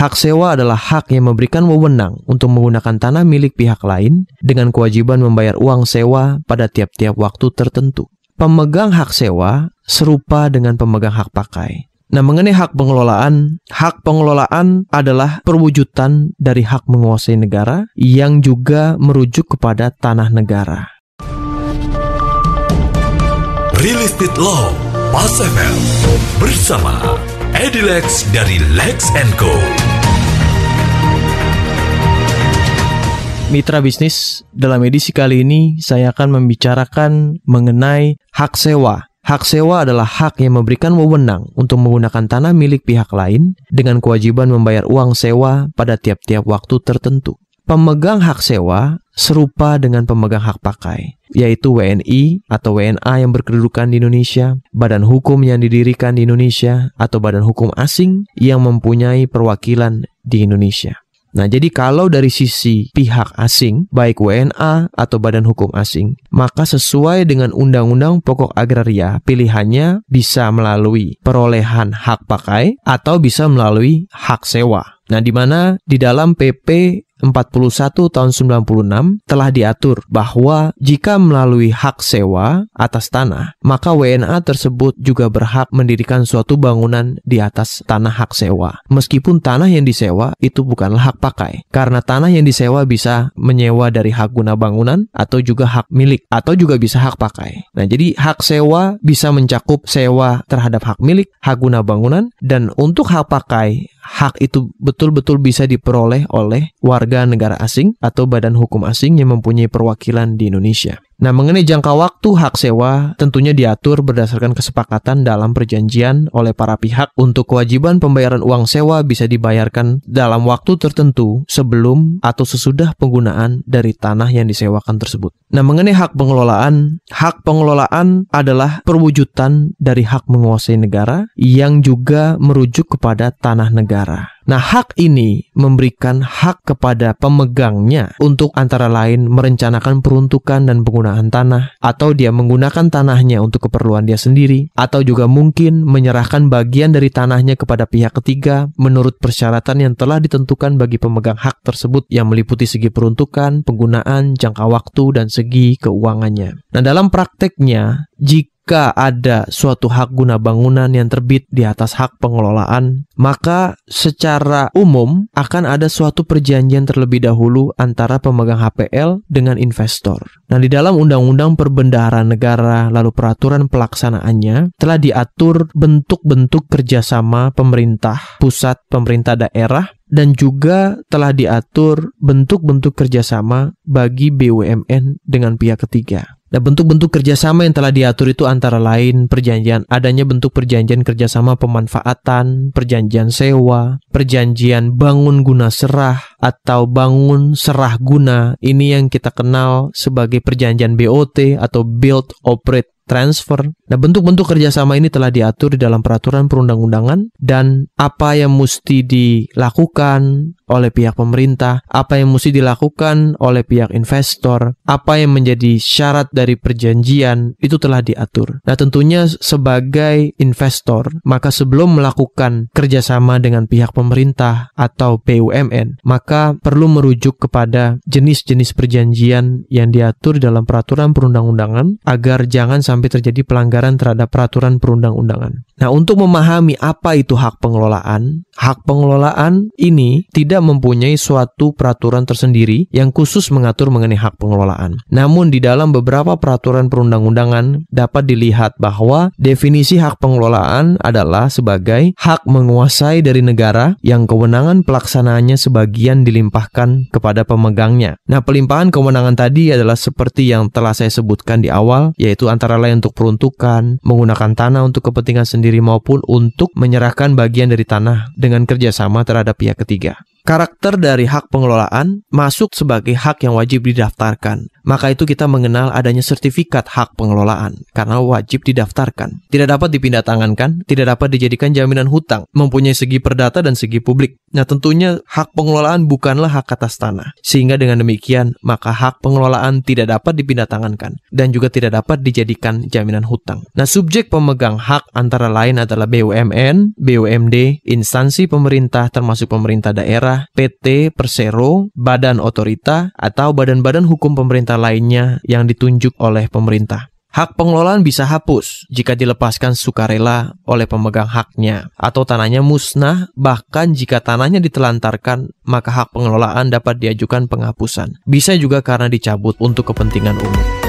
Hak sewa adalah hak yang memberikan wewenang untuk menggunakan tanah milik pihak lain dengan kewajiban membayar uang sewa pada tiap-tiap waktu tertentu. Pemegang hak sewa serupa dengan pemegang hak pakai. Nah, mengenai hak pengelolaan adalah perwujudan dari hak menguasai negara yang juga merujuk kepada tanah negara. Real Estate Law Pas FM bersama Edilex dari Lex & Co. Mitra bisnis, dalam edisi kali ini saya akan membicarakan mengenai hak sewa. Hak sewa adalah hak yang memberikan wewenang untuk menggunakan tanah milik pihak lain dengan kewajiban membayar uang sewa pada tiap-tiap waktu tertentu. Pemegang hak sewa serupa dengan pemegang hak pakai, yaitu WNI atau WNA yang berkedudukan di Indonesia, badan hukum yang didirikan di Indonesia, atau badan hukum asing yang mempunyai perwakilan di Indonesia. Nah, jadi kalau dari sisi pihak asing, baik WNA atau badan hukum asing, maka sesuai dengan Undang-Undang Pokok Agraria, pilihannya bisa melalui perolehan hak pakai atau bisa melalui hak sewa. Nah, di mana di dalam PP 41 tahun 96 telah diatur bahwa jika melalui hak sewa atas tanah, maka WNA tersebut juga berhak mendirikan suatu bangunan di atas tanah hak sewa. Meskipun tanah yang disewa itu bukanlah hak pakai, karena tanah yang disewa bisa menyewa dari hak guna bangunan atau juga hak milik, atau juga bisa hak pakai. Nah, jadi hak sewa bisa mencakup sewa terhadap hak milik, hak guna bangunan, dan untuk hak pakai, hak itu betul-betul bisa diperoleh oleh warga negara asing atau badan hukum asing yang mempunyai perwakilan di Indonesia. Nah, mengenai jangka waktu hak sewa tentunya diatur berdasarkan kesepakatan dalam perjanjian oleh para pihak untuk kewajiban pembayaran uang sewa bisa dibayarkan dalam waktu tertentu sebelum atau sesudah penggunaan dari tanah yang disewakan tersebut. Nah, mengenai hak pengelolaan adalah perwujudan dari hak menguasai negara yang juga merujuk kepada tanah negara. Nah, hak ini memberikan hak kepada pemegangnya untuk antara lain merencanakan peruntukan dan penggunaan tanah, atau dia menggunakan tanahnya untuk keperluan dia sendiri, atau juga mungkin menyerahkan bagian dari tanahnya kepada pihak ketiga menurut persyaratan yang telah ditentukan bagi pemegang hak tersebut yang meliputi segi peruntukan, penggunaan, jangka waktu, dan segi keuangannya. Nah, dalam prakteknya, jika ada suatu hak guna bangunan yang terbit di atas hak pengelolaan, maka secara umum akan ada suatu perjanjian terlebih dahulu antara pemegang HPL dengan investor. Nah, di dalam Undang-Undang Perbendaharaan Negara lalu peraturan pelaksanaannya telah diatur bentuk-bentuk kerjasama pemerintah pusat, pemerintah daerah, dan juga telah diatur bentuk-bentuk kerjasama bagi BUMN dengan pihak ketiga. Nah, bentuk-bentuk kerjasama yang telah diatur itu antara lain adanya bentuk perjanjian kerjasama pemanfaatan, perjanjian sewa, perjanjian bangun guna serah, atau bangun serah guna. Ini yang kita kenal sebagai perjanjian BOT atau Build, Operate, Transfer. Nah, bentuk-bentuk kerjasama ini telah diatur di dalam peraturan perundang-undangan, dan apa yang mesti dilakukan oleh pihak pemerintah, apa yang mesti dilakukan oleh pihak investor, apa yang menjadi syarat dari perjanjian, itu telah diatur. Nah, tentunya sebagai investor, maka sebelum melakukan kerjasama dengan pihak pemerintah atau BUMN, maka perlu merujuk kepada jenis-jenis perjanjian yang diatur dalam peraturan perundang-undangan agar jangan sampai terjadi pelanggaran terhadap peraturan perundang-undangan. Nah, untuk memahami apa itu hak pengelolaan ini tidak mempunyai suatu peraturan tersendiri yang khusus mengatur mengenai hak pengelolaan. Namun di dalam beberapa peraturan perundang-undangan dapat dilihat bahwa definisi hak pengelolaan adalah sebagai hak menguasai dari negara yang kewenangan pelaksanaannya sebagian dilimpahkan kepada pemegangnya. Nah, pelimpahan kewenangan tadi adalah seperti yang telah saya sebutkan di awal, yaitu antara lain untuk peruntukan, menggunakan tanah untuk kepentingan sendiri maupun untuk menyerahkan bagian dari tanah dengan kerjasama terhadap pihak ketiga. Karakter dari hak pengelolaan masuk sebagai hak yang wajib didaftarkan. Maka itu kita mengenal adanya sertifikat hak pengelolaan karena wajib didaftarkan. Tidak dapat dipindahtangankan, tidak dapat dijadikan jaminan hutang, mempunyai segi perdata dan segi publik. Nah, tentunya hak pengelolaan bukanlah hak atas tanah. Sehingga dengan demikian, maka hak pengelolaan tidak dapat dipindahtangankan dan juga tidak dapat dijadikan jaminan hutang. Nah, subjek pemegang hak antara lain adalah BUMN, BUMD, instansi pemerintah termasuk pemerintah daerah, PT, persero, badan otorita, atau badan-badan hukum pemerintah lainnya yang ditunjuk oleh pemerintah. Hak pengelolaan bisa hapus jika dilepaskan sukarela oleh pemegang haknya, atau tanahnya musnah, bahkan jika tanahnya ditelantarkan, maka hak pengelolaan dapat diajukan penghapusan. Bisa juga karena dicabut untuk kepentingan umum.